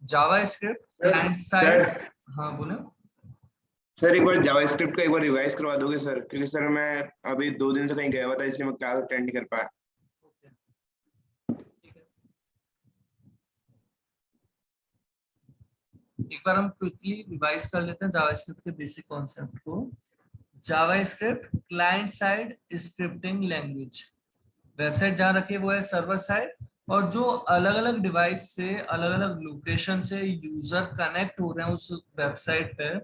JavaScript sir client side. Sir हाँ बोलो। Sir एक बार जावास्क्रिप्ट का एक बार रिवाइज करवा दोगे सर, क्योंकि सर मैं अभी 2 दिन से कहीं गया हुआ था, इसलिए मैं क्लास अटेंड नहीं कर पाया। ठीक है, एक बार हम क्विकली रिवाइज कर लेते हैं जावास्क्रिप्ट के बेसिक कॉन्सेप्ट को। JavaScript client side scripting language. Website जहाँ रखी है वो है सर्वर साइड, और जो अलग अलग डिवाइस से अलग अलग लोकेशन से यूजर कनेक्ट हो रहे हैं उस वेबसाइट पे,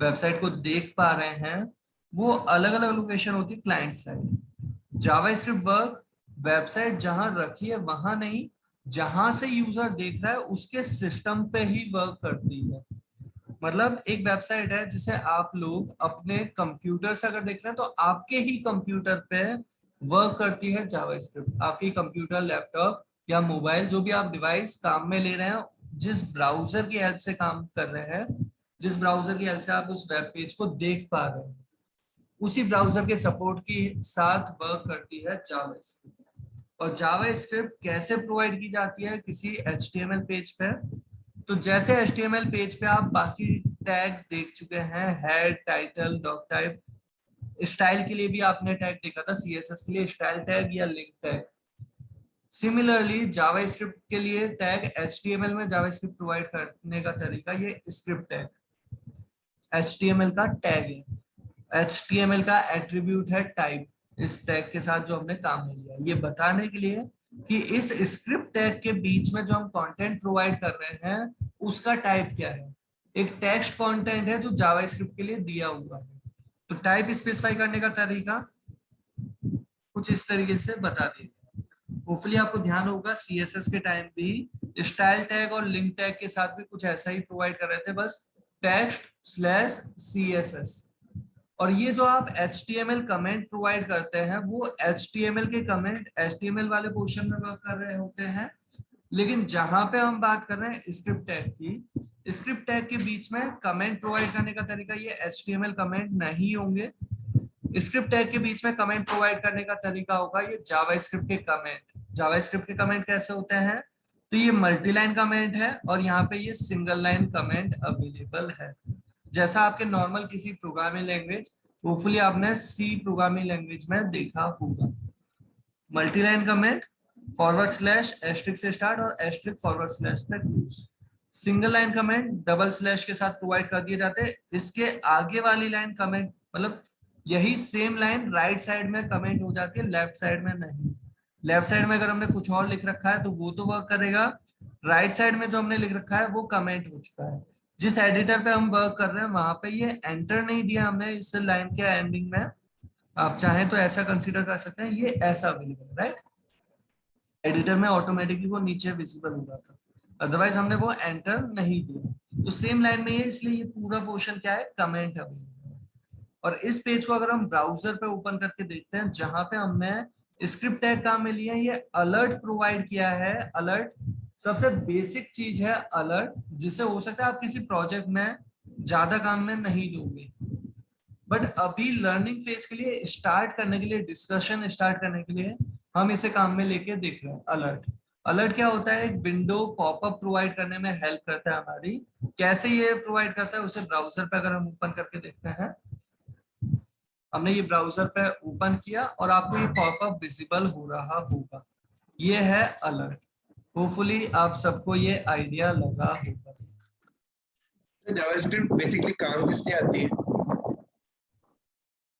वेबसाइट को देख पा रहे हैं, वो अलग अलग लोकेशन होती है client side. JavaScript work website जहां रखी है वहां नहीं, जहां से यूजर देख रहा है उसके सिस्टम पे ही वर्क करती है। मतलब एक वेबसाइट है जिसे आप लोग अपने कंप्यूटर से अगर देख रहे हैं तो आपके ही कंप्यूटर पे वर्क करती है जावास्क्रिप्ट। आपकी कंप्यूटर, लैपटॉप या मोबाइल, जो भी आप डिवाइस काम में ले रहे हैं, जिस ब्राउजर की हेल्प से काम कर रहे हैं, जिस ब्राउजर की हेल्प से आप उस वेब पेज को देख पा रहे हैं, उसी ब्राउजर के सपोर्ट के साथ वर्क करती है जावास्क्रिप्ट। और जावास्क्रिप्ट कैसे प्रोवाइड की जाती है किसी एचटीएमएल पेज पे? तो जैसे एचटीएमएल पेज पे आप बाकी टैग देख चुके हैं, head, title, doc type, style के लिए भी आपने टैग देखा था, सीएसएस के लिए स्टाइल टैग या लिंक टैग। सिमिलरली जावास्क्रिप्ट के लिए टैग एचटीएमएल में जावास्क्रिप्ट प्रोवाइड करने का तरीका ये स्क्रिप्ट टैग एचटीएमएल का टैग है। एचटीएमएल का एट्रीब्यूट है टाइप। इस टैग के साथ जो हमने काम में लिया, ये बताने के लिए कि इस स्क्रिप्ट टैग के बीच में जो हम कंटेंट प्रोवाइड कर रहे हैं उसका टाइप क्या है। एक टेक्स्ट कंटेंट है जो जावास्क्रिप्ट के लिए दिया हुआ है, तो टाइप स्पेसिफाई करने का तरीका कुछ इस तरीके से बता दिया। होपफुली आपको ध्यान होगा सीएसएस के टाइम भी स्टाइल टैग और लिंक टैग के साथ भी कुछ ऐसा ही प्रोवाइड कर रहे थे, बस टेक्स्ट स्लैश सीएसएस। और ये जो आप HTML कमेंट प्रोवाइड करते हैं वो HTML के कमेंट HTML वाले पोर्शन में वर्क कर रहे होते हैं, लेकिन जहां पे हम बात कर रहे हैं स्क्रिप्ट टैग की, स्क्रिप्ट टैग के बीच में कमेंट प्रोवाइड करने का तरीका ये HTML कमेंट नहीं होंगे। स्क्रिप्ट टैग के बीच में कमेंट प्रोवाइड करने का तरीका होगा ये जावास्क्रिप्ट के कमेंट। जावास्क्रिप्ट के कमेंट कैसे होते हैं? तो ये मल्टी लाइन कमेंट है और यहाँ पे ये सिंगल लाइन कमेंट अवेलेबल है, जैसा आपके नॉर्मल किसी प्रोग्रामिंग लैंग्वेज, होपफुली आपने सी प्रोग्रामिंग लैंग्वेज में देखा होगा। Multi line comment forward slash asterisk से स्टार्ट और एस्ट्रिक फॉरवर्ड स्लैश तक use. Single line comment double slash के साथ प्रोवाइड कर दिए जाते हैं। इसके आगे वाली लाइन कमेंट मतलब यही सेम लाइन राइट साइड में कमेंट हो जाती है, लेफ्ट साइड में नहीं। लेफ्ट साइड में अगर हमने कुछ और लिख रखा है तो वो तो वर्क करेगा, राइट साइड में जो हमने लिख रखा है वो कमेंट हो चुका है। जिस एडिटर पे हम वर्क कर रहे हैं वहां पे ये एंटर नहीं दिया हमने इस लाइन के एंडिंग में, आप चाहें तो ऐसा कंसीडर कर सकते हैं ये ऐसा अवेलेबल है, राइट। एडिटर में ऑटोमेटिकली वो नीचे विजिबल हो रहा था, अदरवाइज हमने वो एंटर नहीं दिया। तो सेम लाइन में है, इसलिए ये पूरा पोर्शन क्या है, कमेंट अवेलेबल है। और इस पेज को अगर हम ब्राउजर पे ओपन करके देखते हैं जहां पे हमने स्क्रिप्ट टैग काम में लिया है, ये अलर्ट प्रोवाइड किया है। अलर्ट सबसे बेसिक चीज है, अलर्ट जिसे हो सकता है आप किसी प्रोजेक्ट में ज्यादा काम में नहीं दोगे, बट अभी लर्निंग फेज के लिए स्टार्ट करने के लिए, डिस्कशन स्टार्ट करने के लिए हम इसे काम में लेके देख रहे हैं। अलर्ट, अलर्ट क्या होता है, एक विंडो पॉपअप प्रोवाइड करने में हेल्प करता है हमारी। कैसे ये प्रोवाइड करता है उसे ब्राउजर पे अगर हम ओपन करके देखते हैं, हमने ये ब्राउजर पे ओपन किया और आपको ये पॉपअप विजिबल हो रहा होगा, ये है अलर्ट। होपफुली आप सबको ये आइडिया लगा होगा। तो जावास्क्रिप्ट बेसिकली काम किस लिए आती है?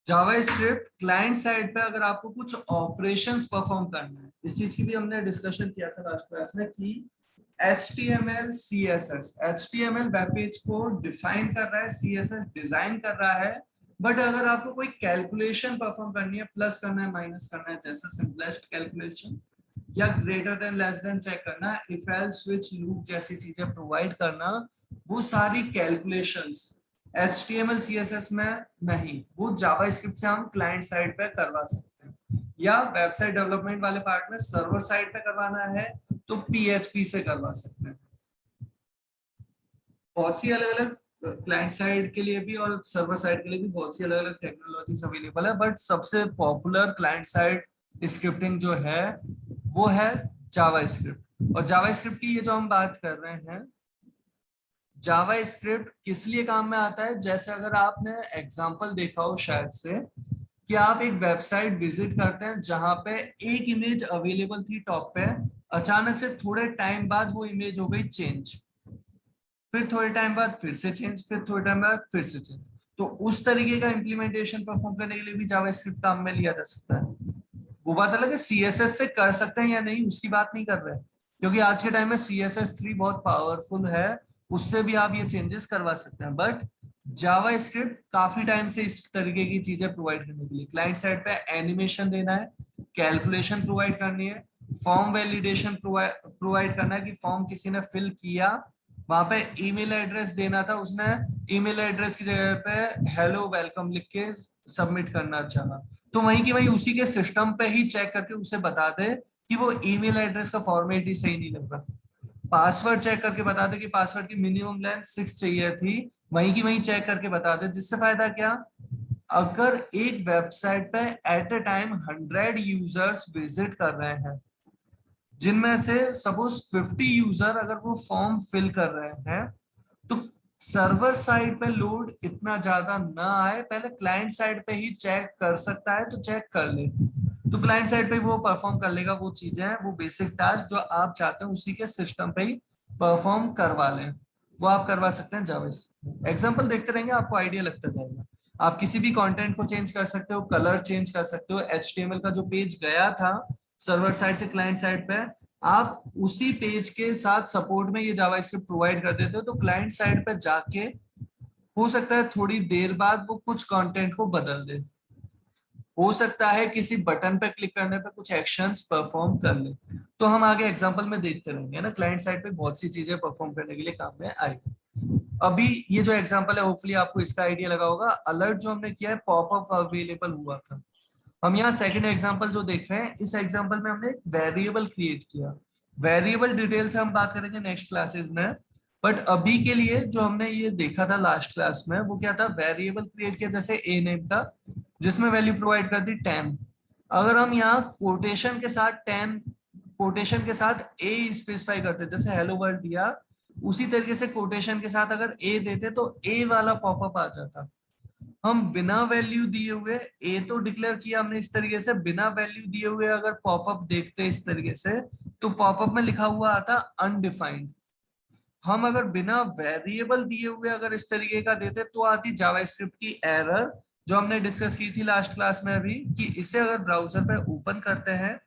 जावास्क्रिप्ट क्लाइंट साइड पे अगर आपको कुछ ऑपरेशंस परफॉर्म करना है, इस चीज की भी हमने डिस्कशन किया था लास्ट क्लास में कि HTML CSS, HTML web page को डिफाइन कर रहा है, CSS डिजाइन कर रहा है, बट अगर आपको कोई कैलकुलेशन परफॉर्म करनी है, प्लस करना है, माइनस करना है, जैसे सिंपलेस्ट कैलकुलेशन या greater than less than check करना, इफ एल्स स्विच लूप जैसी चीजें प्रोवाइड करना, वो सारी कैलकुलेशंस HTML CSS में नहीं, वो जावास्क्रिप्ट से हम क्लाइंट साइड पे करवा सकते हैं, या वेबसाइट डेवलपमेंट वाले पार्ट में सर्वर साइड पे करवाना है तो PHP से करवा सकते हैं। बहुत सी अलग अलग क्लाइंट साइड के लिए भी और सर्वर साइड के लिए भी बहुत सी अलग अलग टेक्नोलॉजीज अवेलेबल है, बट सबसे पॉपुलर क्लाइंट साइड स्क्रिप्टिंग जो है वो है जावास्क्रिप्ट। और जावास्क्रिप्ट की ये जो हम बात कर रहे हैं जावा स्क्रिप्ट किस लिए काम में आता है, जैसे अगर आपने एग्जांपल देखा हो शायद से कि आप एक वेबसाइट विजिट करते हैं जहां पे एक इमेज अवेलेबल थी टॉप पे, अचानक से थोड़े टाइम बाद वो इमेज हो गई चेंज, फिर थोड़े टाइम बाद फिर से चेंज, फिर थोड़े टाइम बाद फिर से चेंज। तो उस तरीके का इम्प्लीमेंटेशन परफॉर्म करने के लिए भी जावा स्क्रिप्ट काम में लिया जा सकता है। वो बात अलग है सीएसएस से कर सकते हैं या नहीं, उसकी बात नहीं कर रहे हैं, क्योंकि आज के टाइम में CSS3 बहुत पावरफुल है, उससे भी आप ये चेंजेस करवा सकते हैं। बट जावा स्क्रिप्ट काफी टाइम से इस तरीके की चीजें प्रोवाइड करने के लिए, क्लाइंट साइड पे एनिमेशन देना है, कैलकुलेशन प्रोवाइड करनी है, फॉर्म वैलिडेशन प्रोवाइड करना है कि फॉर्म किसी ने फिल किया, वहां पे ईमेल एड्रेस देना था, उसने ईमेल एड्रेस की जगह पे हेलो वेलकम लिख के सबमिट करना चाहा, तो वहीं की वहीं उसी के सिस्टम पे ही चेक करके उसे बता दे कि वो ईमेल एड्रेस का फॉर्मेट ही सही नहीं लग रहा। पासवर्ड चेक करके बता दे कि पासवर्ड की मिनिमम लेंथ 6 चाहिए थी, वहीं की वहीं चेक करके बता दे। जिससे फायदा क्या, अगर एक वेबसाइट पे at a time 100 users visit कर रहे हैं, जिनमें से सपोज 50 यूजर अगर वो फॉर्म फिल कर रहे हैं, तो सर्वर साइड पे लोड इतना ज्यादा ना आए, पहले क्लाइंट साइड पे ही चेक कर सकता है तो चेक कर ले, तो क्लाइंट साइड पे वो परफॉर्म कर लेगा वो चीजें, वो बेसिक टास्क जो आप चाहते हैं उसी के सिस्टम पे ही परफॉर्म करवा लें, वो आप करवा सकते हैं जावा। एग्जांपल देखते रहेंगे, आपको आइडिया लगता जाएगा। आप किसी भी कंटेंट को चेंज कर सकते हो, कलर चेंज कर सकते हो, HTML का जो पेज गया था सर्वर साइड से क्लाइंट साइड पे, आप उसी पेज के साथ सपोर्ट में ये जावास्क्रिप्ट प्रोवाइड कर देते हो, तो क्लाइंट साइड पे जाके हो सकता है थोड़ी देर बाद वो कुछ कंटेंट को बदल दे, हो सकता है किसी बटन पे क्लिक करने पे कुछ एक्शंस परफॉर्म कर ले। तो हम आगे एग्जांपल में देखते रहेंगे ना, क्लाइंट साइड पे बहुत सी चीजें परफॉर्म करने के लिए काम में आएगी। अभी ये जो एग्जांपल है होपफुली आपको इसका आइडिया लगा होगा। अलर्ट जो हमने किया है पॉपअप अवेलेबल हुआ था, हम यहाँ सेकंड एग्जांपल जो देख रहे हैं, इस एग्जांपल में हमने एक वेरिएबल क्रिएट किया। वेरिएबल डिटेल से हम बात करेंगे नेक्स्ट क्लासेस में, बट अभी के लिए जो हमने ये देखा था लास्ट क्लास में वो क्या था, वेरिएबल क्रिएट किया जैसे ए नेम का, जिसमें वैल्यू प्रोवाइड कर दी 10। अगर हम यहाँ कोटेशन के साथ 10 कोटेशन के साथ ए स्पेसिफाई करते, जैसे हेलो वर्ल्ड दिया, उसी तरीके से कोटेशन के साथ अगर ए देते तो ए वाला पॉपअप आ जाता। हम बिना वैल्यू दिए हुए ए तो डिक्लेयर किया हमने इस तरीके से, बिना वैल्यू दिए हुए अगर पॉपअप देखते इस तरीके से, तो पॉपअप में लिखा हुआ आता अनडिफाइंड। हम अगर बिना वेरिएबल दिए हुए अगर इस तरीके का देते तो आती जावास्क्रिप्ट की एरर, जो हमने डिस्कस की थी लास्ट क्लास में अभी, कि इसे अगर ब्राउजर पे ओपन करते हैं,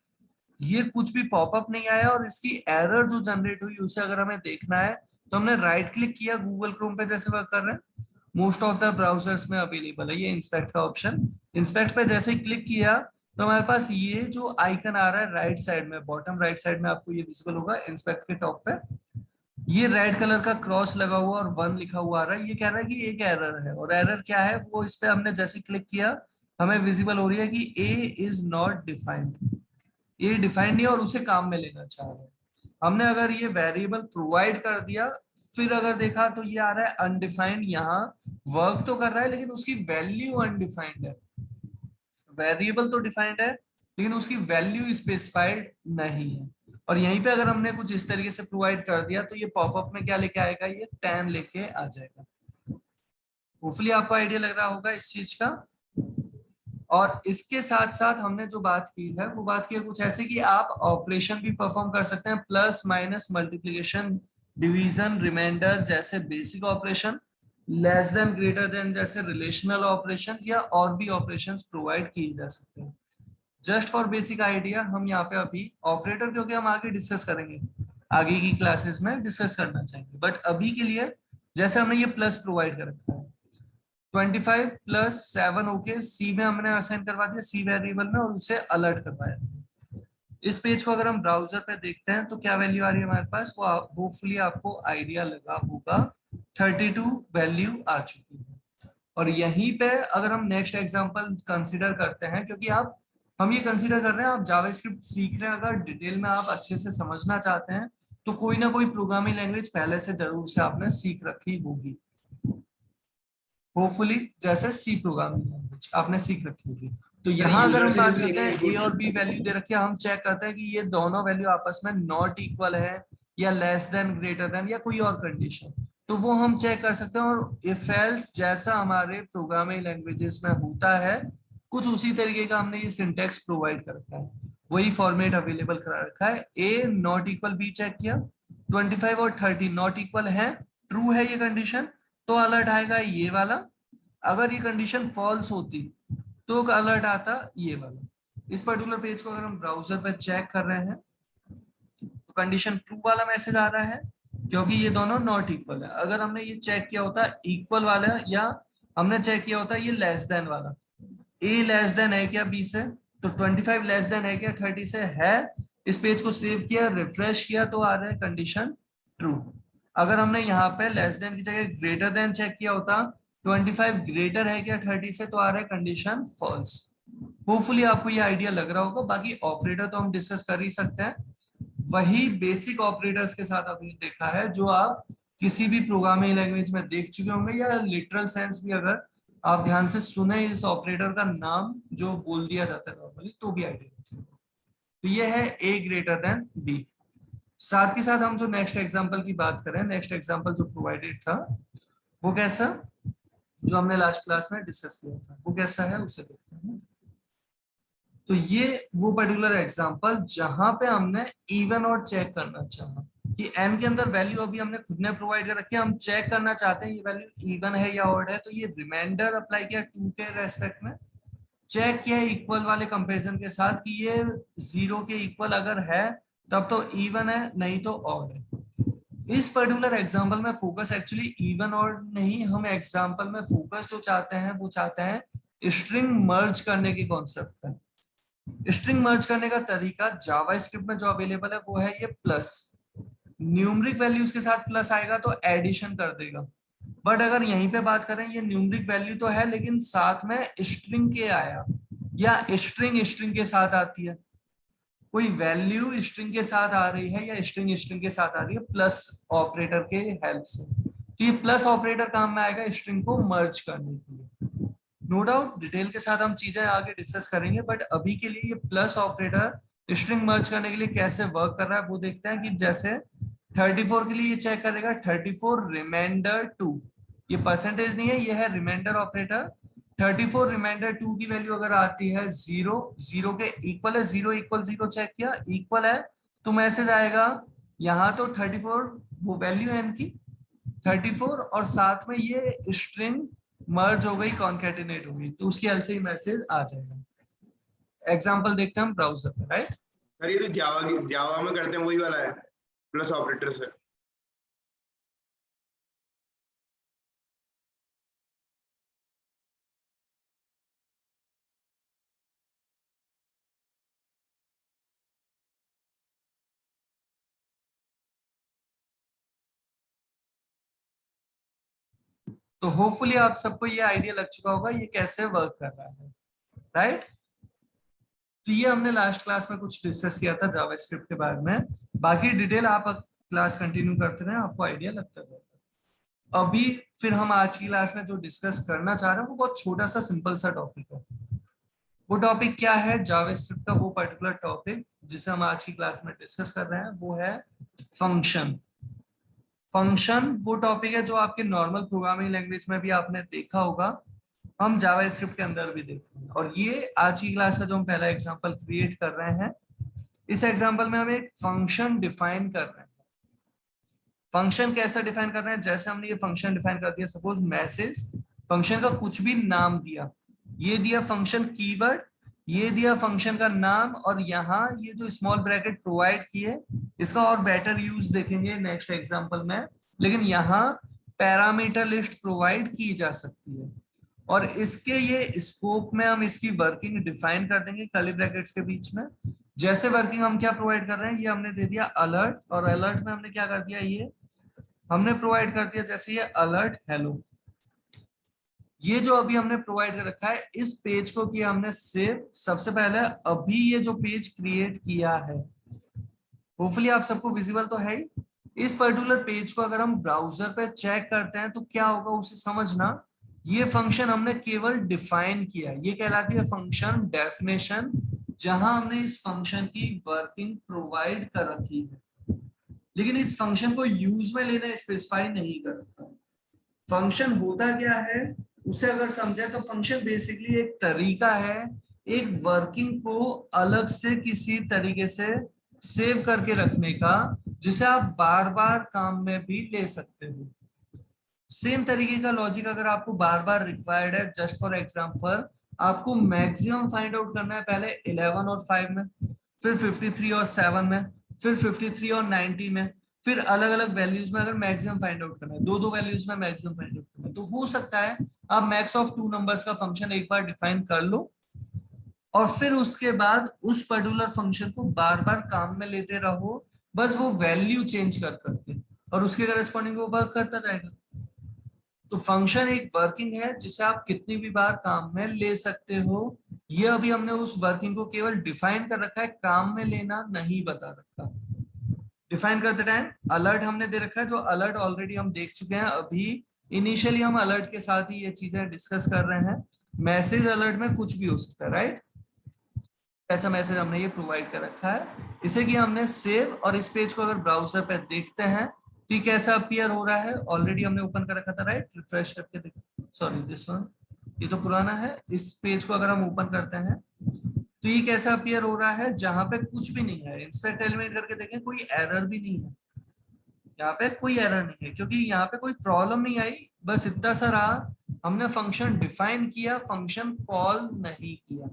ये कुछ भी पॉपअप नहीं आया और इसकी एरर जो जनरेट हुई उसे अगर हमें देखना है, तो हमने राइट क्लिक किया गूगल क्रोम पे जैसे वर्क कर रहे हैं, मोस्ट ऑफ द ब्राउजर्स में अवेलेबल है ये इंस्पेक्ट का ऑप्शन। इंस्पेक्ट पे जैसे ही क्लिक किया तो हमारे पास ये जो आइकन आ रहा है राइट साइड में, बॉटम राइट साइड में आपको ये विजिबल होगा इंस्पेक्ट के टॉप पे, ये रेड कलर का क्रॉस लगा हुआ और 1 लिखा हुआ आ रहा है। ये कह रहा है कि एक एरर है, और एरर क्या है वो इस पे हमने जैसे क्लिक किया हमें विजिबल हो रही है कि ए इज नॉट डिफाइंड, ये डिफाइंड नहीं है और उसे काम में लेना चाह रहे हैं। हमने अगर ये वेरिएबल प्रोवाइड कर दिया, फिर अगर देखा तो ये आ रहा है अनडिफाइंड, यहाँ वर्क तो कर रहा है लेकिन उसकी वैल्यू अनडिफाइंड है। वेरिएबल तो डिफाइंड है लेकिन उसकी वैल्यू स्पेसिफाइड नहीं है, और यहीं पे अगर हमने कुछ इस तरीके से प्रोवाइड कर दिया तो ये पॉपअप में क्या लेके आएगा, ये 10 लेके आ जाएगा। होपफुली आपको आइडिया लग रहा होगा इस चीज का। और इसके साथ साथ हमने जो बात की है वो बात की है कुछ ऐसे कि आप ऑपरेशन भी परफॉर्म कर सकते हैं, plus minus multiplication division remainder जैसे basic operation, less than greater than जैसे रिलेशनल ऑपरेशंस, या और भी ऑपरेशंस प्रोवाइड किए जा सकते हैं। जस्ट फॉर बेसिक आइडिया हम यहाँ पे अभी ऑपरेटर, क्योंकि हम आगे डिस्कस करेंगे, आगे की क्लासेस में डिस्कस करना चाहेंगे, बट अभी के लिए जैसे हमने ये प्लस प्रोवाइड कर रखा है 25 + 7 ओके, सी में हमने असाइन करवा दिया, सी वेरिएबल में, और उसे अलर्ट करवाया। इस पेज को अगर हम ब्राउजर पे देखते हैं तो क्या वैल्यू आ रही है हमारे पास, वो होपफुली आपको आइडिया लगा होगा, 32 वैल्यू आ चुकी है। और यहीं पे अगर हम नेक्स्ट एग्जांपल कंसीडर करते हैं, क्योंकि आप हम ये कंसीडर कर रहे हैं आप जावास्क्रिप्ट सीख रहे हैं, अगर डिटेल में आप अच्छे से समझना चाहते हैं तो कोई ना कोई प्रोग्रामिंग लैंग्वेज पहले से जरूर से आपने सीख रखी होगी, होपफुली जैसे सी प्रोग्रामिंग लैंग्वेज आपने सीख रखी होगी। तो यहाँ अगर हम बात करते हैं ए और बी वैल्यू दे रखी है, हम चेक करते हैं कि ये दोनों वैल्यू आपस में नॉट इक्वल है या लेस देन ग्रेटर देन या कोई और कंडीशन, तो वो हम चेक कर सकते हैं। और इफ एल्स जैसा हमारे प्रोग्रामिंग लैंग्वेजेस में होता है कुछ उसी तरीके का हमने ये सिंटेक्स प्रोवाइड कर रखा है, वही फॉर्मेट अवेलेबल करा रखा है। ए नॉट इक्वल बी चेक किया, 25 और 30 नॉट इक्वल है, ट्रू है ये कंडीशन, तो अलर्ट आएगा ये वाला। अगर ये कंडीशन फॉल्स होती तो अलर्ट आता ये वाला। इस पर्टिकुलर पेज को अगर हम ब्राउजर पे चेक कर रहे हैं तो कंडीशन ट्रू वाला मैसेज आ रहा है क्योंकि ये दोनों नॉट इक्वल है। अगर हमने ये चेक किया होता इक्वल वाला, या हमने चेक किया होता ये लेस देन वाला, ए लेस देन है क्या बी से, तो 25 लेस देन है क्या 30 से, है। इस पेज को सेव किया, रिफ्रेश किया तो आ रहा है कंडीशन ट्रू। अगर हमने यहाँ पे लेस देन की जगह ग्रेटर देन चेक किया होता, 25 ग्रेटर है क्या 30 से, तो आ रहा है कंडीशन फॉल्स। होपफुली आपको ये आइडिया लग रहा होगा। बाकी ऑपरेटर तो हम डिस्कस कर ही सकते हैं, वही बेसिक ऑपरेटर्स के साथ आपने देखा है जो आप किसी भी प्रोग्रामिंग लैंग्वेज में देख चुके होंगे, या लिटरल सेंस भी अगर आप ध्यान से सुने इस ऑपरेटर का नाम जो बोल दिया जाता है नॉर्मली तो भी आइडिया। तो ये है ए ग्रेटर देन बी। साथ के साथ हम जो नेक्स्ट एग्जांपल की बात करें, नेक्स्ट एग्जांपल जो प्रोवाइडेड था वो कैसा, जो हमने लास्ट क्लास में डिस्कस किया था वो कैसा है उसे देखते हैं। तो ये वो पर्टिकुलर एग्जांपल जहां पे हमने इवन और चेक करना चाहा कि n के अंदर वैल्यू अभी हमने खुद ने प्रोवाइड कर रखी है, हम चेक करना चाहते हैं ये वैल्यू इवन है या ऑड है, तो ये रिमाइंडर अप्लाई किया 2 के रेस्पेक्ट में, चेक किया इक्वल वाले कंपैरिजन के साथ कि ये 0 के इक्वल अगर है तब तो इवन है, नहीं तो ऑड है। इस पर्टिकुलर एग्जांपल में फोकस एक्चुअली इवन और नहीं, हम एग्जांपल में फोकस जो चाहते हैं वो चाहते हैं स्ट्रिंग मर्ज करने के कॉन्सेप्ट पे। स्ट्रिंग मर्ज करने का तरीका जावास्क्रिप्ट में जो अवेलेबल है वो है ये प्लस, न्यूमरिक वैल्यूज के साथ प्लस आएगा तो एडिशन कर देगा। बट अगर यहीं पे बात करें ये न्यूमरिक वैल्यू तो है लेकिन साथ में स्ट्रिंग के आया, या स्ट्रिंग स्ट्रिंग के साथ आती है, कोई वैल्यू स्ट्रिंग के साथ आ रही है या स्ट्रिंग स्ट्रिंग के साथ आ रही है प्लस ऑपरेटर के हेल्प से, तो ये प्लस ऑपरेटर काम में आएगा स्ट्रिंग को मर्ज करने के लिए। नो डाउट डिटेल के साथ हम चीजें आगे डिस्कस करेंगे, बट अभी के लिए ये प्लस ऑपरेटर स्ट्रिंग मर्ज करने के लिए कैसे वर्क कर रहा है वो देखते हैं। कि जैसे 34 के लिए ये चेक करेगा 34 रिमाइंडर 2, ये परसेंटेज नहीं है, ये है रिमाइंडर ऑपरेटर। 34 रिमाइंडर 2 की वैल्यू अगर आती है 0, 0 के इक्वल है, 0 इक्वल 0 चेक किया इक्वल है तो मैसेज आएगा यहाँ तो 34 वो वैल्यू है इनकी 34 और साथ में ये स्ट्रिंग मर्ज हो गई कॉन्केटिनेट हो गई, तो उसकी हेल्प से ही मैसेज आ जाएगा। एग्जांपल देखते हैं हम ब्राउजर पे, राइट। सर ये तो जावा में करते हैं वही वाला है प्लस ऑपरेटर से। तो होपफुली आप सबको ये आइडिया लग चुका होगा ये कैसे वर्क कर रहा है, राइट। तो ये हमने लास्ट क्लास में कुछ डिस्कस किया था जावास्क्रिप्ट के बारे में। बाकी डिटेल आप क्लास कंटिन्यू करते रहे, आपको आइडिया लगता रहेगा। अभी फिर हम आज की क्लास में जो डिस्कस करना चाह रहे हैं वो बहुत छोटा सा सिंपल सा टॉपिक है। वो टॉपिक क्या है, जावास्क्रिप्ट का वो पर्टिकुलर टॉपिक जिसे हम आज की क्लास में डिस्कस कर रहे हैं वो है फंक्शन। फंक्शन वो टॉपिक है जो आपके नॉर्मल प्रोग्रामिंग लैंग्वेज में भी आपने देखा होगा, हम जावास्क्रिप्ट के अंदर भी देखते हैं। और ये आज की क्लास का जो हम पहला एग्जांपल क्रिएट कर रहे हैं, इस एग्जांपल में हम एक फंक्शन डिफाइन कर रहे हैं। फंक्शन कैसा डिफाइन कर रहे हैं, जैसे हमने ये फंक्शन डिफाइन कर दिया, सपोज मैसेज, फंक्शन का कुछ भी नाम दिया, ये दिया फंक्शन कीवर्ड, ये दिया फंक्शन का नाम, और यहाँ ये जो स्मॉल ब्रैकेट प्रोवाइड किए, इसका और बेटर यूज देखेंगे नेक्स्ट एग्जांपल में। लेकिन यहाँ पैरामीटर लिस्ट प्रोवाइड की जा सकती है और इसके ये स्कोप में हम इसकी वर्किंग डिफाइन कर देंगे कर्ली ब्रैकेट्स के बीच में। जैसे वर्किंग हम क्या प्रोवाइड कर रहे हैं, ये हमने दे दिया अलर्ट, और अलर्ट में हमने क्या कर दिया, ये हमने प्रोवाइड कर दिया जैसे ये अलर्ट हेलो। ये जो अभी हमने प्रोवाइड कर रखा है इस पेज को किया हमने सेव। सबसे पहले अभी ये जो पेज क्रिएट किया है होपफुली आप सबको विजिबल तो है ही। इस पर्टिकुलर पेज को अगर हम ब्राउजर पे चेक करते हैं तो क्या होगा उसे समझना। ये फंक्शन हमने केवल डिफाइन किया है, ये कहलाती है फंक्शन डेफिनेशन, जहां हमने इस फंक्शन की वर्किंग प्रोवाइड कर रखी है, लेकिन इस फंक्शन को यूज में लेना स्पेसिफाई नहीं कर रखा। फंक्शन होता क्या है उसे अगर समझे तो फंक्शन बेसिकली एक तरीका है एक वर्किंग को अलग से किसी तरीके से सेव करके रखने का, जिसे आप बार बार काम में भी ले सकते हो। सेम तरीके का लॉजिक अगर आपको बार बार रिक्वायर्ड है, जस्ट फॉर एग्जांपल आपको मैक्सिमम फाइंड आउट करना है पहले 11 और 5 में, फिर 53 और 7 में, फिर 53 और 90 में, फिर अलग अलग वैल्यूज में अगर मैक्सिमम फाइंड आउट करना है, दो दो वैल्यूज में मैक्सिमम फाइंड आउट करना है, तो हो सकता है आप मैक्स ऑफ 2 नंबर्स का फंक्शन एक बार डिफाइन कर लो और फिर उसके बाद उस पर्टिकुलर फंक्शन को बार बार काम में लेते रहो, बस वो वैल्यू चेंज कर करके, और उसके करस्पॉन्डिंग वो वर्क करता जाएगा। तो फंक्शन एक वर्किंग है जिसे आप कितनी भी बार काम में ले सकते हो। ये अभी हमने उस वर्किंग को केवल डिफाइन कर रखा है, काम में लेना नहीं बता रखा। डिफाइन करते टाइम अलर्ट हमने दे रखा है, जो अलर्ट ऑलरेडी हम देख चुके हैं। अभी इनिशियली हम अलर्ट के साथ ही ये चीजें डिस्कस कर रहे हैं। मैसेज अलर्ट में कुछ भी हो सकता है, राइट? ऐसा मैसेज हमने ये प्रोवाइड कर रखा है। इसे कि हमने सेव, और इस पेज को अगर ब्राउजर पे देखते हैं तो ये कैसा अपीयर हो रहा है, ऑलरेडी हमने ओपन कर रखा था, राइट? रिफ्रेश करके देखो, सॉरी दिस वन, ये तो पुराना है। इस पेज को अगर हम ओपन करते हैं तो ये कैसा अपीयर हो रहा है, जहां पे कुछ भी नहीं है। इंस्पेक्ट एलिमेंट करके देखें, कोई एरर भी नहीं है, यहाँ पे कोई एरर नहीं है, क्योंकि यहाँ पे कोई प्रॉब्लम नहीं आई। बस इतना सा रहा, हमने फंक्शन डिफाइन किया, फंक्शन कॉल नहीं किया।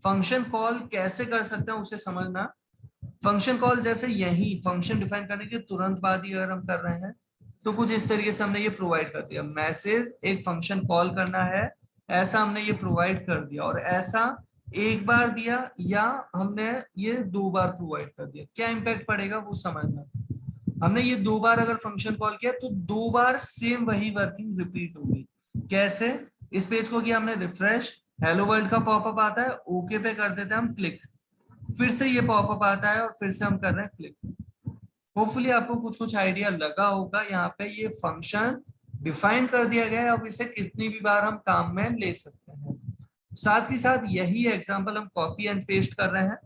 फंक्शन कॉल कैसे कर सकते हैं उसे समझना। फंक्शन कॉल जैसे यही फंक्शन डिफाइन करने के तुरंत बाद ही अगर हम कर रहे हैं तो कुछ इस तरीके से हमने ये प्रोवाइड कर दिया, मैसेज एक फंक्शन कॉल करना है, ऐसा हमने ये प्रोवाइड कर दिया। और ऐसा एक बार दिया या हमने ये 2 बार प्रोवाइड कर दिया, क्या इंपैक्ट पड़ेगा वो समझना। हमने ये 2 बार अगर फंक्शन कॉल किया तो 2 बार सेम वही वर्किंग रिपीट होगी। कैसे? इस पेज को किया हमने रिफ्रेश, हेलो वर्ल्ड का पॉपअप आता है, ओके पे कर देते हैं हम क्लिक, फिर से ये पॉपअप आता है और फिर से हम कर रहे हैं क्लिक। होपफुली आपको कुछ कुछ आइडिया लगा होगा। यहाँ पे ये फंक्शन डिफाइन कर दिया गया है, अब इसे कितनी भी बार हम काम में ले सकते हैं। साथ ही साथ यही एग्जांपल हम कॉपी एंड पेस्ट कर रहे हैं।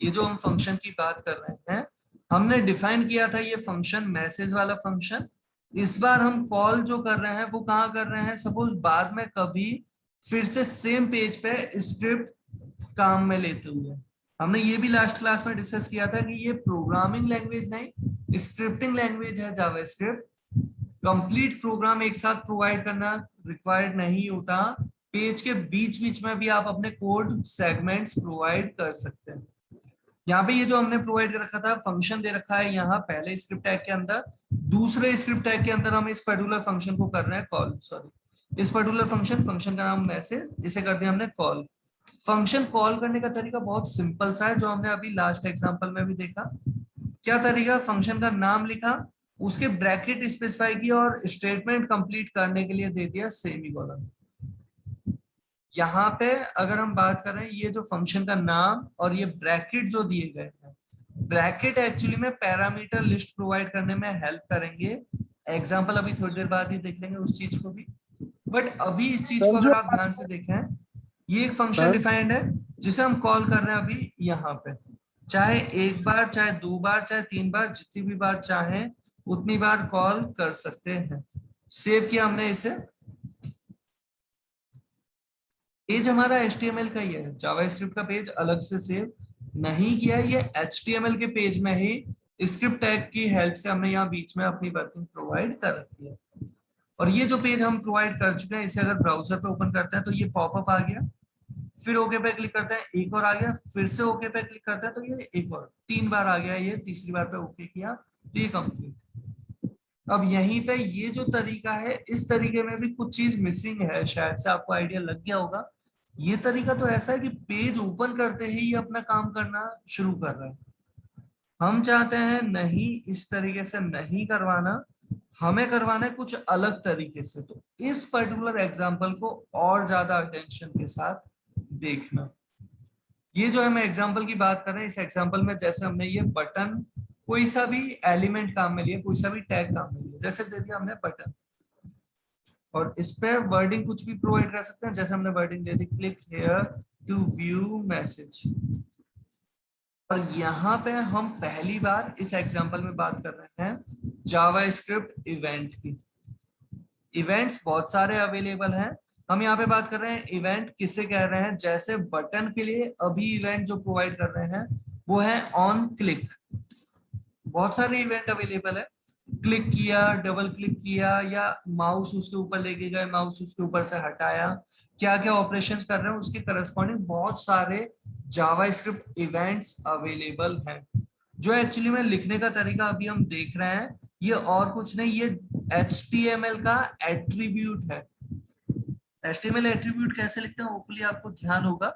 ये जो हम फंक्शन की बात कर रहे हैं, हमने डिफाइन किया था ये फंक्शन मैसेज वाला फंक्शन। इस बार हम कॉल जो कर रहे हैं वो कहाँ कर रहे हैं, सपोज बाद में कभी फिर से सेम पेज पे स्क्रिप्ट काम में लेते हुए। हमने ये भी लास्ट क्लास में डिस्कस किया था कि ये प्रोग्रामिंग लैंग्वेज नहीं, स्क्रिप्टिंग लैंग्वेज है जावास्क्रिप्ट। कंप्लीट प्रोग्राम एक साथ प्रोवाइड करना रिक्वायर्ड नहीं होता, पेज के बीच बीच में भी आप अपने कोड सेगमेंट्स प्रोवाइड कर सकते हैं। यहाँ पे ये जो हमने प्रोवाइड कर रखा था फंक्शन दे रखा है, यहाँ पहले स्क्रिप्ट टैग के अंदर, दूसरे स्क्रिप्ट टैग के अंदर हम इस पर्टिकुलर फंक्शन को कर रहे हैं कॉल, सॉरी इस पर्टिकुलर फंक्शन का नाम मैसेज, इसे कर दिया हमने कॉल। फंक्शन कॉल करने का तरीका बहुत सिंपल सा है, जो हमने अभी लास्ट एग्जांपल में भी देखा। क्या तरीका? फंक्शन का नाम लिखा, उसके ब्रैकेट स्पेसिफाई किया और स्टेटमेंट कंप्लीट करने के लिए दे दिया सेमीकोलन। यहाँ पे अगर हम बात करें, ये जो फंक्शन का नाम और ये ब्रैकेट जो दिए गए हैं, ब्रैकेट एक्चुअली में पैरामीटर लिस्ट प्रोवाइड करने में हेल्प करेंगे। एग्जांपल अभी थोड़ी देर बाद ही देख लेंगे उस चीज को भी, बट अभी इस चीज को सर अगर आप ध्यान से देखें, ये एक फंक्शन सर डिफाइंड है जिसे हम कॉल कर रहे हैं अभी यहाँ पे। चाहे एक बार, चाहे 2 बार, चाहे 3 बार, जितनी भी बार चाहे उतनी बार कॉल कर सकते हैं। सेव किया हमने इसे। पेज हमारा HTML का ही है, जावास्क्रिप्ट का पेज अलग से सेव नहीं किया है। ये HTML के पेज में ही स्क्रिप्ट टैग की हेल्प से हमने यहाँ बीच में अपनी वर्किंग प्रोवाइड कर रखी है। और ये जो पेज हम प्रोवाइड कर चुके हैं, इसे अगर ब्राउजर पे ओपन करते हैं तो ये पॉपअप आ गया, फिर ओके पे क्लिक करते हैं एक और आ गया, फिर से ओके पे क्लिक करते हैं तो ये एक और, 3 बार आ गया। ये तीसरी बार पे ओके किया तो ये कंप्लीट। अब यहीं पे ये जो तरीका है, इस तरीके में भी कुछ चीज मिसिंग है, शायद से आपको आइडिया लग गया होगा। ये तरीका तो ऐसा है कि पेज ओपन करते ही ये अपना काम करना शुरू कर रहा है। हम चाहते हैं नहीं, इस तरीके से नहीं करवाना, हमें करवाना है कुछ अलग तरीके से। तो इस पर्टिकुलर एग्जांपल को और ज्यादा अटेंशन के साथ देखना। ये जो हम एग्जांपल की बात कर रहे हैं, इस एग्जांपल में जैसे हमने ये बटन, कोई सा भी एलिमेंट काम में लिया, कोई सा भी टैग काम में लिया, जैसे दे दिया हमने बटन, और इस पे वर्डिंग कुछ भी प्रोवाइड कर सकते हैं। जैसे हमने वर्डिंग दे दी click here to view message. और यहाँ पे हम पहली बार इस एग्जांपल में बात कर रहे हैं जावास्क्रिप्ट इवेंट की। इवेंट्स बहुत सारे अवेलेबल हैं। हम यहाँ पे बात कर रहे हैं इवेंट किसे कह रहे हैं। जैसे बटन के लिए अभी इवेंट जो प्रोवाइड कर रहे हैं वो है ऑन क्लिक। बहुत सारे इवेंट अवेलेबल है। क्लिक किया, डबल क्लिक किया, या माउस उसके ऊपर लेके गए, माउस उसके ऊपर से हटाया, क्या क्या ऑपरेशन कर रहे हैं उसके करस्पॉन्डिंग बहुत सारे जावास्क्रिप्ट इवेंट्स अवेलेबल हैं। जो एक्चुअली में लिखने का तरीका अभी हम देख रहे हैं ये और कुछ नहीं, ये HTML का एट्रीब्यूट है। HTML एट्रीब्यूट कैसे लिखते हैं होपफुली आपको ध्यान होगा।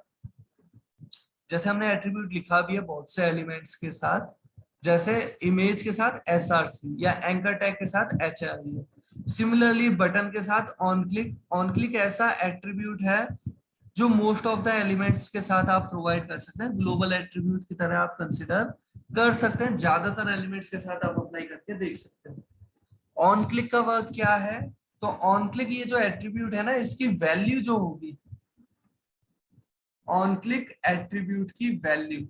जैसे हमने एट्रीब्यूट लिखा भी है बहुत से एलिमेंट्स के साथ, जैसे इमेज के साथ SRC या एंकर टैग के साथ HRE। सिमिलरली बटन के साथ ऑन क्लिक ऐसा एट्रीब्यूट है जो मोस्ट ऑफ द एलिमेंट्स के साथ आप प्रोवाइड कर सकते हैं। ग्लोबल एट्रीब्यूट की तरह आप कंसिडर कर सकते हैं, ज्यादातर एलिमेंट्स के साथ आप अप्लाई करके देख सकते हैं। ऑन क्लिक का वर्क क्या है, तो ऑन क्लिक ये जो एट्रीब्यूट है ना, इसकी वैल्यू जो होगी, ऑन क्लिक एट्रीब्यूट की वैल्यू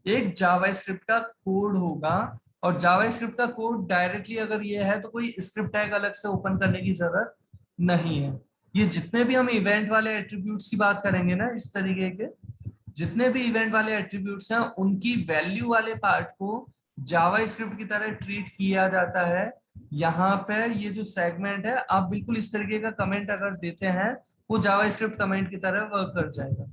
एक जावास्क्रिप्ट का कोड होगा। और जावास्क्रिप्ट का कोड डायरेक्टली अगर ये है तो कोई स्क्रिप्ट टैग अलग से ओपन करने की जरूरत नहीं है। ये जितने भी हम इवेंट वाले एट्रीब्यूट्स की बात करेंगे ना, इस तरीके के जितने भी इवेंट वाले एट्रीब्यूट्स हैं उनकी वैल्यू वाले पार्ट को जावास्क्रिप्ट की तरह ट्रीट किया जाता है। यहाँ पे ये जो सेगमेंट है, आप बिल्कुल इस तरीके का कमेंट अगर देते हैं वो जावास्क्रिप्ट कमेंट की तरह वर्क कर जाएगा।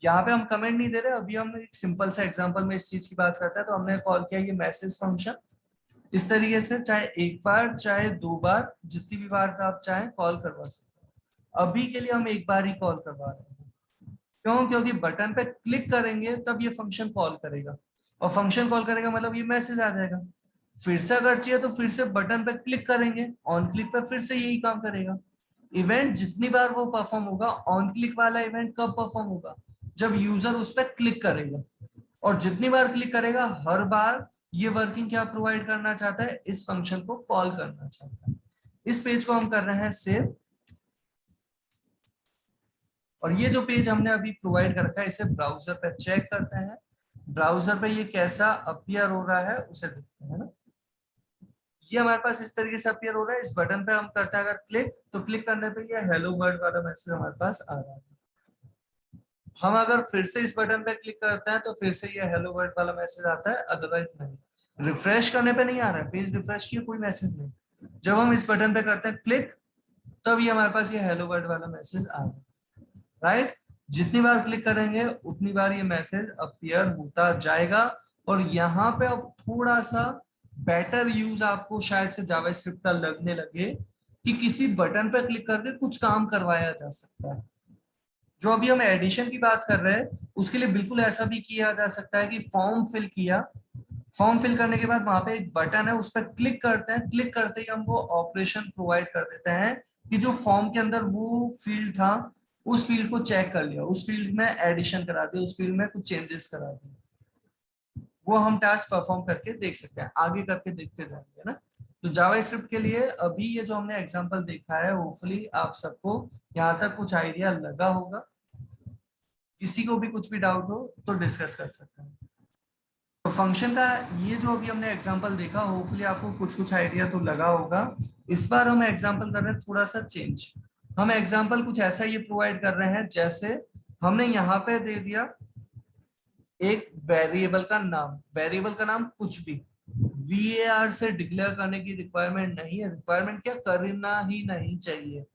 यहाँ पे हम कमेंट नहीं दे रहे, अभी हम एक सिंपल सा एग्जांपल में इस चीज की बात करते हैं। तो हमने कॉल किया ये मैसेज फंक्शन, इस तरीके से चाहे एक बार चाहे दो बार जितनी भी बार का आप चाहें कॉल करवा सकते हैं। अभी के लिए हम एक बार ही कॉल करवा रहे हैं। क्यों? क्योंकि बटन पे क्लिक करेंगे तब ये फंक्शन कॉल करेगा, और फंक्शन कॉल करेगा मतलब ये मैसेज आ जाएगा। फिर से अगर चाहिए तो फिर से बटन पे क्लिक करेंगे, ऑन क्लिक पे फिर से यही काम करेगा। इवेंट जितनी बार वो परफॉर्म होगा, ऑन क्लिक वाला इवेंट कब परफॉर्म होगा, जब यूजर उस पर क्लिक करेगा। और जितनी बार क्लिक करेगा हर बार ये वर्किंग क्या प्रोवाइड करना चाहता है, इस फंक्शन को कॉल करना चाहता है। इस पेज को हम कर रहे हैं सेव। और ये जो पेज हमने अभी प्रोवाइड कर रखा है इसे ब्राउजर पे चेक करते हैं। ब्राउजर पे ये कैसा अपीयर हो रहा है उसे देखते हैं ना। ये हमारे पास इस तरीके से अपीयर हो रहा है। इस बटन पे हम करते हैं अगर क्लिक, तो क्लिक करने पे ये हेलो वर्ल्ड वाला मैसेज हमारे पास आ रहा है। हम अगर फिर से इस बटन पे क्लिक करते हैं तो फिर से ये हेलो वर्ल्ड वाला मैसेज आता है, अदरवाइज नहीं। रिफ्रेश करने पे नहीं आ रहा है, पेज रिफ्रेश किया कोई मैसेज नहीं। जब हम इस बटन पे करते हैं क्लिक, तब ये हमारे पास ये हेलो वर्ल्ड वाला मैसेज आ रहा है। राइट, जितनी बार क्लिक करेंगे उतनी बार ये मैसेज अपीयर होता जाएगा। और यहाँ पे अब थोड़ा सा बेटर यूज आपको शायद से जावास्क्रिप्ट का लगने लगे कि किसी बटन पे क्लिक करके कुछ काम करवाया जा सकता है। जो अभी हम एडिशन की बात कर रहे हैं उसके लिए बिल्कुल ऐसा भी किया जा सकता है कि फॉर्म फिल किया, फॉर्म फिल करने के बाद वहां पे एक बटन है उस पर क्लिक करते हैं, क्लिक करते ही हम वो ऑपरेशन प्रोवाइड कर देते हैं कि जो फॉर्म के अंदर वो फील्ड था उस फील्ड को चेक कर लिया, उस फील्ड में एडिशन करा दिया, उस फील्ड में कुछ चेंजेस करा दिए। वो हम टास्क परफॉर्म करके देख सकते हैं, आगे करके देखते जाएंगे ना। तो जावास्क्रिप्ट के लिए अभी ये जो हमने एग्जांपल देखा है, होपफुली आप सबको यहाँ तक कुछ आइडिया लगा होगा। किसी को भी कुछ भी डाउट हो तो डिस्कस कर सकते हैं। तो फंक्शन का ये जो अभी हमने एग्जांपल देखा, होपफुली आपको कुछ कुछ आइडिया तो लगा होगा। इस बार हम एग्जांपल कर रहे हैं थोड़ा सा चेंज। हम एग्जांपल कुछ ऐसा ये प्रोवाइड कर रहे हैं, जैसे हमने यहाँ पे दे दिया एक वेरिएबल का नाम, वेरिएबल का नाम कुछ भी VAR से डिक्लेयर करने की रिक्वायरमेंट नहीं है, रिक्वायरमेंट क्या करना ही नहीं चाहिए।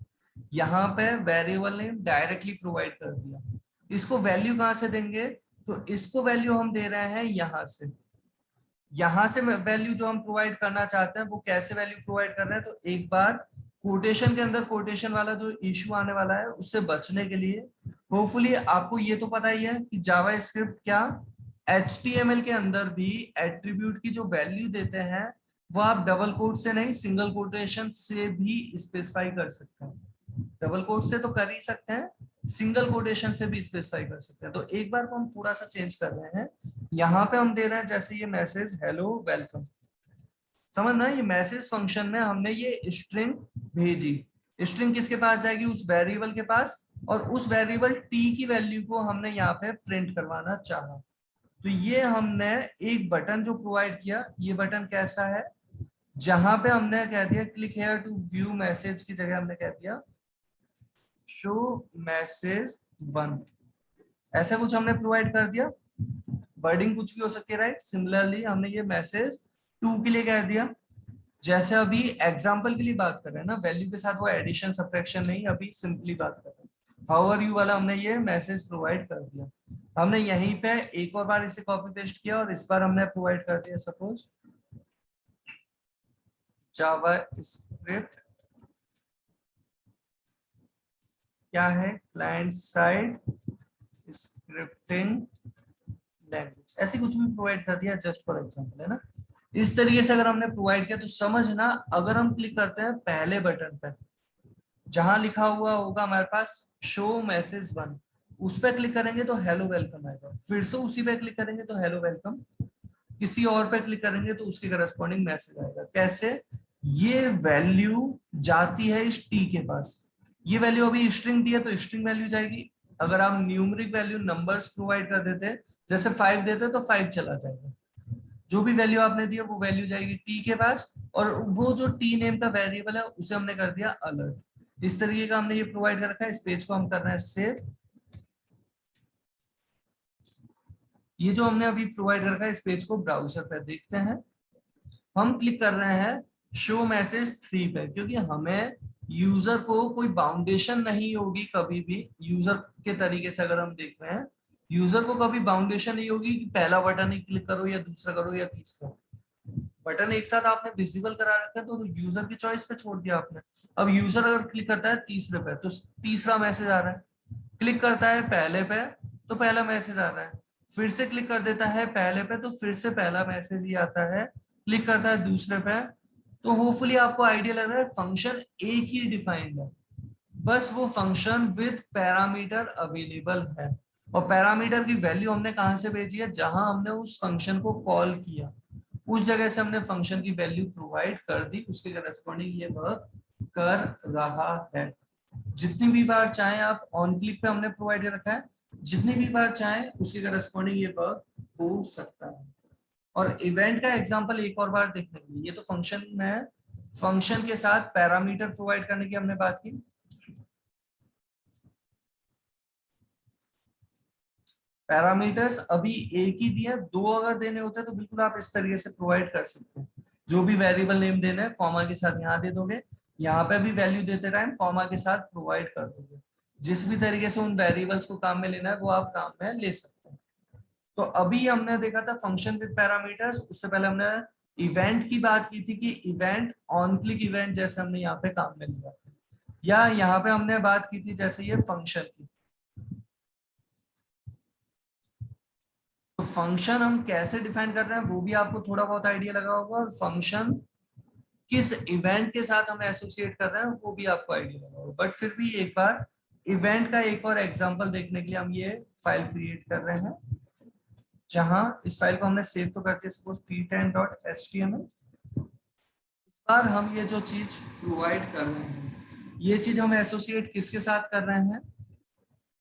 यहाँ पे वेरिएबल नेम डायरेक्टली प्रोवाइड कर दिया। इसको वैल्यू कहाँ से देंगे, तो इसको वैल्यू हम दे रहे हैं यहाँ से। यहाँ से वैल्यू जो हम प्रोवाइड करना चाहते हैं वो कैसे वैल्यू प्रोवाइड कर रहे हैं, तो एक बार कोटेशन के अंदर कोटेशन वाला जो इशू आने वाला है उससे बचने के लिए, होपफुली आपको ये तो पता ही है कि जावास्क्रिप्ट क्या HTML के अंदर भी एट्रीब्यूट की जो वैल्यू देते हैं वो आप डबल कोट से नहीं सिंगल कोटेशन से भी स्पेसिफाई कर सकते हैं। डबल कोट से तो कर ही सकते हैं, सिंगल कोटेशन से भी स्पेसिफाई कर सकते हैं। तो एक बार को हम थोड़ा सा चेंज कर रहे हैं। यहाँ पे हम दे रहे हैं जैसे ये मैसेज हेलो वेलकम, समझना ये मैसेज फंक्शन में हमने ये स्ट्रिंग भेजी। स्ट्रिंग किसके पास जाएगी, उस वेरिएबल के पास, और उस वेरिएबल t की वैल्यू को हमने यहाँ पे प्रिंट करवाना चाहा। तो ये हमने एक बटन जो प्रोवाइड किया, ये बटन कैसा है, जहां पे हमने कह दिया click here to view message की जगह हमने कह दिया शो मैसेज 1, ऐसा कुछ हमने प्रोवाइड कर दिया। वर्डिंग कुछ भी हो सकती है, राइट। सिमिलरली हमने ये मैसेज 2 के लिए कह दिया। जैसे अभी एग्जाम्पल के लिए बात कर रहे हैं ना, वैल्यू के साथ वो एडिशन सब्ट्रैक्शन नहीं, अभी सिंपली बात कर रहे हैं। हाउ आर यू वाला हमने ये मैसेज प्रोवाइड कर दिया। हमने यहीं पे एक और बार इसे कॉपी पेस्ट किया और इस बार हमने प्रोवाइड कर दिया सपोज जावा स्क्रिप्ट क्या है, क्लाइंट साइड स्क्रिप्टिंग लैंग्वेज, ऐसे कुछ भी प्रोवाइड कर दिया जस्ट फॉर एग्जांपल, है ना। इस तरीके से अगर हमने प्रोवाइड किया तो समझना, अगर हम क्लिक करते हैं पहले बटन पे जहां लिखा हुआ होगा हमारे पास शो मैसेज 1, उस पर क्लिक करेंगे तो हेलो वेलकम आएगा, फिर से उसी पे क्लिक करेंगे तो हेलो वेलकम, किसी और पे क्लिक करेंगे तो उसके करस्पॉन्डिंग मैसेज आएगा। कैसे? ये वैल्यू जाती है इस टी के पास, ये वैल्यू अभी स्ट्रिंग दी है तो स्ट्रिंग वैल्यू जाएगी। अगर आप न्यूमेरिक वैल्यू नंबर्स प्रोवाइड कर देते, जैसे 5 देते तो 5 चला जाएगा। जो भी वैल्यू आपने दी है वो वैल्यू जाएगी टी के पास, और वो जो टी नेम का वेरिएबल है उसे हमने कर दिया अलर्ट। इस तरीके का हमने ये प्रोवाइड कर रखा है। इस पेज को हम कर रहे हैं सेव। ये जो हमने अभी प्रोवाइड कर रखा है इस पेज को ब्राउजर पे देखते हैं। हम क्लिक कर रहे हैं शो मैसेज 3 पे, क्योंकि हमें यूजर को कोई बाउंडेशन नहीं होगी कभी भी। यूजर के तरीके से अगर हम देख रहे हैं, यूजर को कभी बाउंडेशन नहीं होगी कि पहला बटन ही क्लिक करो या दूसरा करो या तीसरा। बटन एक साथ आपने विजिबल करा रखा है तो यूजर की चॉइस पे छोड़ दिया आपने। अब यूजर अगर क्लिक करता है तीसरे पे तो तीसरा मैसेज आ रहा है, क्लिक करता है पहले पे तो पहला मैसेज आ रहा है, फिर से क्लिक कर देता है पहले पे तो फिर से पहला मैसेज ही आता है, क्लिक करता है दूसरे पे। तो होपफुली आपको आइडिया लग रहा है फंक्शन एक ही डिफाइंड है, बस वो फंक्शन विद पैरामीटर अवेलेबल है। और पैरामीटर की वैल्यू हमने कहां से भेजी है, जहां हमने उस फंक्शन को कॉल किया उस जगह से हमने फंक्शन की वैल्यू प्रोवाइड कर दी, उसके करस्पॉन्डिंग ये वर्क कर रहा है। जितनी भी बार चाहें आप ऑन क्लिक पे हमने प्रोवाइड कर रखा है, जितनी भी बार चाहें उसके करस्पॉन्डिंग ये वर्क हो सकता है। और इवेंट का एग्जांपल एक और बार देखने के लिए, ये तो फंक्शन में फंक्शन के साथ पैरामीटर प्रोवाइड करने की हमने बात की। पैरामीटर्स अभी एक ही दिए, दो अगर देने होते तो बिल्कुल आप इस तरीके से प्रोवाइड कर सकते हैं। जो भी वेरिएबल नेम देना है कॉमा के साथ यहाँ दे दोगे, यहाँ पे भी वैल्यू देते टाइम कॉमा के साथ प्रोवाइड कर दोगे। जिस भी तरीके से उन वेरिएबल्स को काम में लेना है वो आप काम में ले सकते हैं। तो अभी हमने देखा था फंक्शन विद पैरामीटर्स, उससे पहले हमने इवेंट की बात की थी कि इवेंट ऑन क्लिक इवेंट जैसे हमने यहाँ पे काम में लिया, या यहाँ पे हमने बात की थी जैसे ये फंक्शन की। तो फंक्शन हम कैसे डिफाइन कर रहे हैं वो भी आपको थोड़ा बहुत आइडिया लगा होगा, और फंक्शन किस इवेंट के साथ हम एसोसिएट कर रहे हैं वो भी आपको आइडिया लगा होगा। बट फिर भी एक बार इवेंट का एक और एग्जांपल देखने के लिए हम ये फाइल क्रिएट कर रहे हैं, जहां इस फाइल को हमने सेव तो कर दिया सपोज p10.html। इस बार हम ये जो चीज प्रोवाइड कर रहे हैं ये चीज हम एसोसिएट किसके साथ कर रहे हैं,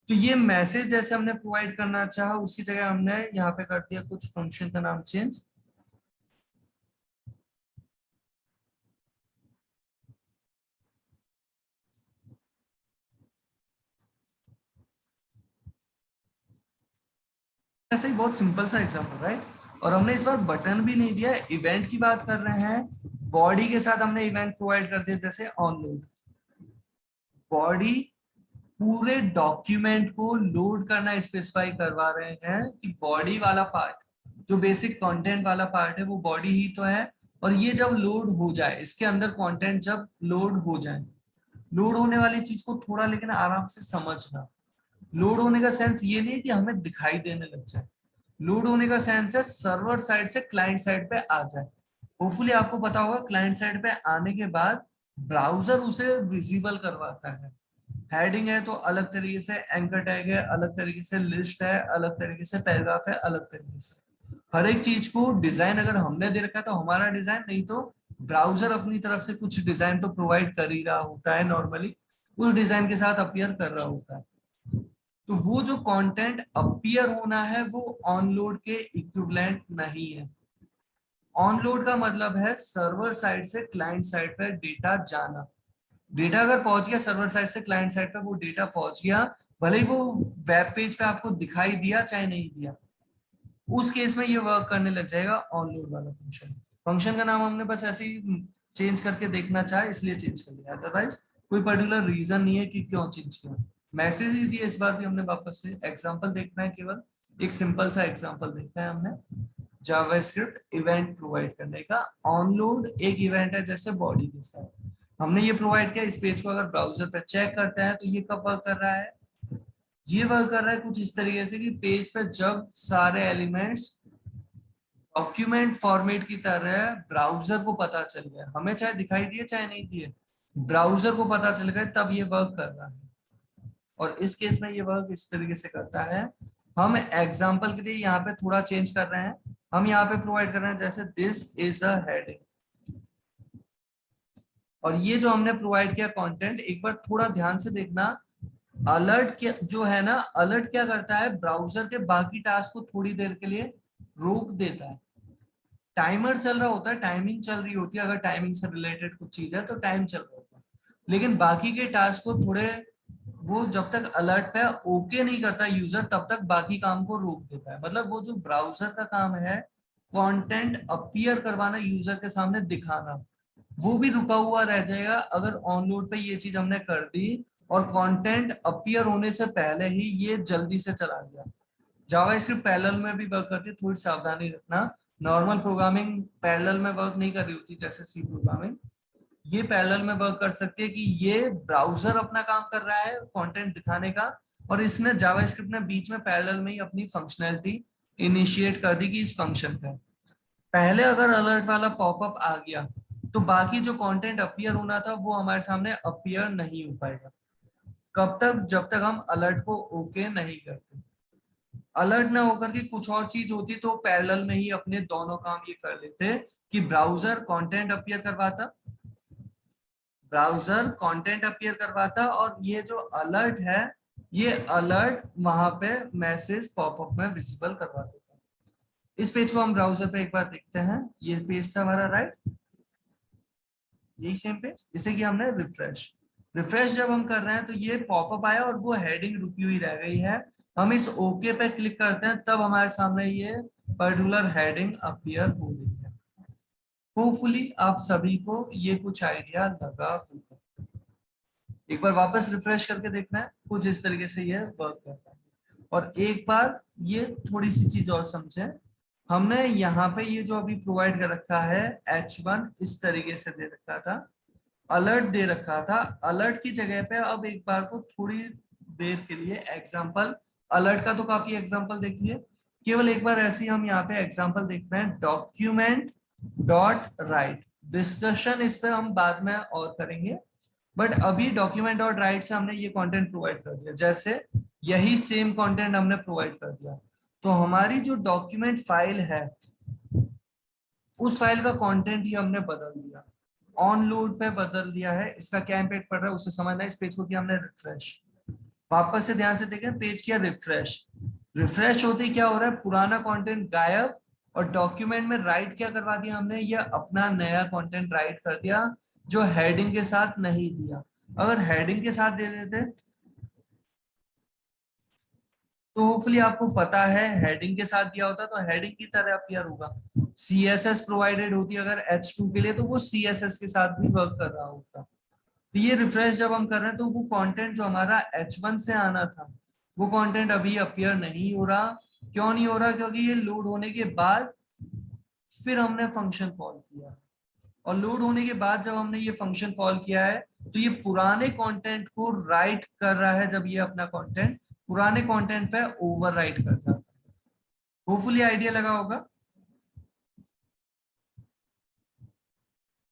तो ये मैसेज जैसे हमने प्रोवाइड करना चाहा उसकी जगह हमने यहाँ पे कर दिया कुछ फंक्शन का नाम चेंज। ऐसे ही बहुत सिंपल सा एग्जांपल, राइट। और हमने इस बार बटन भी नहीं दिया, इवेंट की बात कर रहे हैं, बॉडी के साथ हमने इवेंट प्रोवाइड कर दिया जैसे ऑनलोड। बॉडी पूरे डॉक्यूमेंट को लोड करना स्पेसिफाई करवा रहे हैं कि बॉडी वाला पार्ट जो बेसिक कंटेंट वाला पार्ट है वो बॉडी ही तो है, और ये जब लोड हो जाए इसके अंदर कंटेंट जब लोड हो जाए, लोड होने वाली चीज को थोड़ा लेकिन आराम से समझना। लोड होने का सेंस ये नहीं कि हमें दिखाई देने लग जाए, लोड होने का सेंस है सर्वर साइड से क्लाइंट साइड पे आ जाए। होपफुली आपको पता होगा क्लाइंट साइड पे आने के बाद ब्राउजर उसे विजिबल करवाता है। हेडिंग है तो अलग तरीके से, एंकर टैग है अलग तरीके से, लिस्ट है अलग तरीके से, पैराग्राफ है अलग तरीके से। हर एक चीज को डिजाइन अगर हमने दे रखा है तो हमारा डिजाइन, नहीं तो ब्राउजर अपनी तरफ से कुछ डिजाइन तो प्रोवाइड कर ही रहा होता है, नॉर्मली उस डिजाइन के साथ अपीयर कर रहा होता है। तो वो जो कंटेंट अपीयर होना है वो ऑनलोड के इक्विवेलेंट नहीं है। ऑन लोड का मतलब है सर्वर साइड से क्लाइंट साइड पे डेटा जाना। डेटा अगर पहुंच गया सर्वर साइड से क्लाइंट साइड पे, वो डेटा पहुंच गया, भले ही वो वेब पेज पे आपको दिखाई दिया चाहे नहीं दिया, उस केस में ये वर्क करने लग जाएगा ऑन लोड वाला फंक्शन। फंक्शन का नाम हमने बस ऐसे ही चेंज करके देखना चाहे इसलिए चेंज कर लिया, अदरवाइज कोई पर्टिकुलर रीजन नहीं है कि क्यों चेंज किया। मैसेज ही दिया इस बार भी हमने, वापस से एग्जांपल देखना है, केवल एक सिंपल सा एग्जांपल देखना है हमने जावास्क्रिप्ट इवेंट प्रोवाइड करने का। ऑन लोड एक इवेंट है जैसे बॉडी के साथ हमने ये प्रोवाइड किया। इस पेज को अगर ब्राउजर पे चेक करते हैं तो ये कब वर्क कर रहा है, ये वर्क कर रहा है कुछ इस तरीके से कि पेज पे जब सारे एलिमेंट्स डॉक्यूमेंट फॉर्मेट की तरह ब्राउजर को पता चल गया, हमें चाहे दिखाई दिए चाहे नहीं दिए, ब्राउजर को पता चल गया, तब ये वर्क कर रहा है। और इस केस में ये वर्क इस तरीके से करता है। हम एग्जांपल के लिए यहाँ पे थोड़ा चेंज कर रहे हैं, हम यहाँ पे प्रोवाइड कर रहे हैं जैसे दिस इज अ हेडिंग, और ये जो हमने प्रोवाइड किया कंटेंट, एक बार थोड़ा ध्यान से देखना। अलर्ट क्या जो है ना, अलर्ट क्या करता है, ब्राउजर के बाकी टास्क को थोड़ी देर के लिए रोक देता है। टाइमर चल रहा होता है, टाइमिंग चल रही होती है, अगर टाइमिंग से रिलेटेड कुछ चीज है तो टाइम चल रहा होता है, लेकिन बाकी के टास्क को थोड़े, वो जब तक अलर्ट पे ओके नहीं करता यूजर तब तक बाकी काम को रोक देता है। मतलब वो जो ब्राउजर का काम है कंटेंट अपीयर करवाना, यूजर के सामने दिखाना, वो भी रुका हुआ रह जाएगा अगर ऑन लोड पे ये चीज हमने कर दी और कंटेंट अपीयर होने से पहले ही ये जल्दी से चला गया। जावास्क्रिप्ट पैरेलल में भी वर्क करती है, थोड़ी सावधानी रखना। नॉर्मल प्रोग्रामिंग पैरेलल में वर्क नहीं कर रही होती जैसे सी प्रोग्रामिंग, ये पैरेलल में वर्क कर सकती है कि ये ब्राउजर अपना काम कर रहा है कंटेंट दिखाने का, और इसने जावास्क्रिप्ट ने बीच में पैरेलल में ही अपनी फंक्शनैलिटी इनिशिएट कर दी कि इस फंक्शन पे पहले अगर अलर्ट वाला पॉपअप आ गया तो बाकी जो कंटेंट अपीयर होना था वो हमारे सामने अपीयर नहीं हो पाएगा। कब तक, जब तक हम अलर्ट को ओके नहीं करते। अलर्ट ना होकर के कुछ और चीज होती तो पैरेलल में ही अपने दोनों काम ये कर लेते कि ब्राउजर कंटेंट अपीयर करवाता, ब्राउजर कंटेंट अपीयर करवाता, और ये जो अलर्ट है ये अलर्ट वहां पे मैसेज पॉपअप में विजिबल करवा देता। इस पेज को हम ब्राउजर पे एक बार देखते हैं, ये पेज था हमारा, राइट, यही सेम पेज, इसे किया हमने रिफ्रेश। रिफ्रेश जब हम कर रहे हैं तो ये पॉपअप आया और वो हेडिंग रुकी हुई रह गई है। हम इस ओके पे क्लिक करते हैं तब हमारे सामने ये पर्टिकुलर हेडिंग अपीयर हो गई है। होपफुली आप सभी को ये कुछ आइडिया लगा होगा। एक बार वापस रिफ्रेश करके देखना है, कुछ इस तरीके से ये वर्क करता है। और एक बार ये थोड़ी सी चीज और समझे, हमने यहाँ पे ये जो अभी प्रोवाइड कर रखा है H1 इस तरीके से दे रखा था, अलर्ट दे रखा था। अलर्ट की जगह पे अब एक बार को थोड़ी देर के लिए एग्जांपल, अलर्ट का तो काफी एग्जांपल देख लिए, केवल एक बार ऐसे ही हम यहाँ पे एग्जांपल देखते हैं। डॉक्यूमेंट डॉट राइट, डिस्कशन इस पे हम बाद में और करेंगे, बट अभी डॉक्यूमेंट डॉट राइट से हमने ये कंटेंट प्रोवाइड कर दिया। जैसे यही सेम कंटेंट हमने प्रोवाइड कर दिया तो हमारी जो डॉक्यूमेंट फाइल है उस फाइल का कंटेंट ही हमने बदल दिया, ऑन लोड पे बदल दिया है। इसका क्या इम्पैक्ट पड़ रहा है उसे समझना है। इस पेज को किया हमने रिफ्रेश, वापस से ध्यान से देखें, पेज किया रिफ्रेश, रिफ्रेश होते ही क्या हो रहा है, पुराना कंटेंट गायब, और डॉक्यूमेंट में राइट क्या करवा दिया हमने, ये अपना नया कंटेंट राइट कर दिया जो हेडिंग के साथ नहीं दिया। अगर हेडिंग के साथ दे देते तो होपफुली आपको पता है हेडिंग के साथ दिया होता तो हेडिंग की तरह अपीयर होगा। CSS प्रोवाइडेड होती अगर H2 के लिए तो वो CSS के साथ भी वर्क कर रहा होता। तो ये रिफ्रेश जब हम कर रहे हैं तो वो कंटेंट जो हमारा H1 से आना था वो कंटेंट अभी अपीयर नहीं हो रहा। क्यों नहीं हो रहा, क्योंकि ये लोड होने के बाद फिर हमने फंक्शन कॉल किया, और लोड होने के बाद जब हमने ये फंक्शन कॉल किया है तो ये पुराने कंटेंट को राइट कर रहा है। जब ये अपना कंटेंट पुराने कंटेंट पे ओवरराइट कर जाता है। होपफुली आइडिया लगा होगा।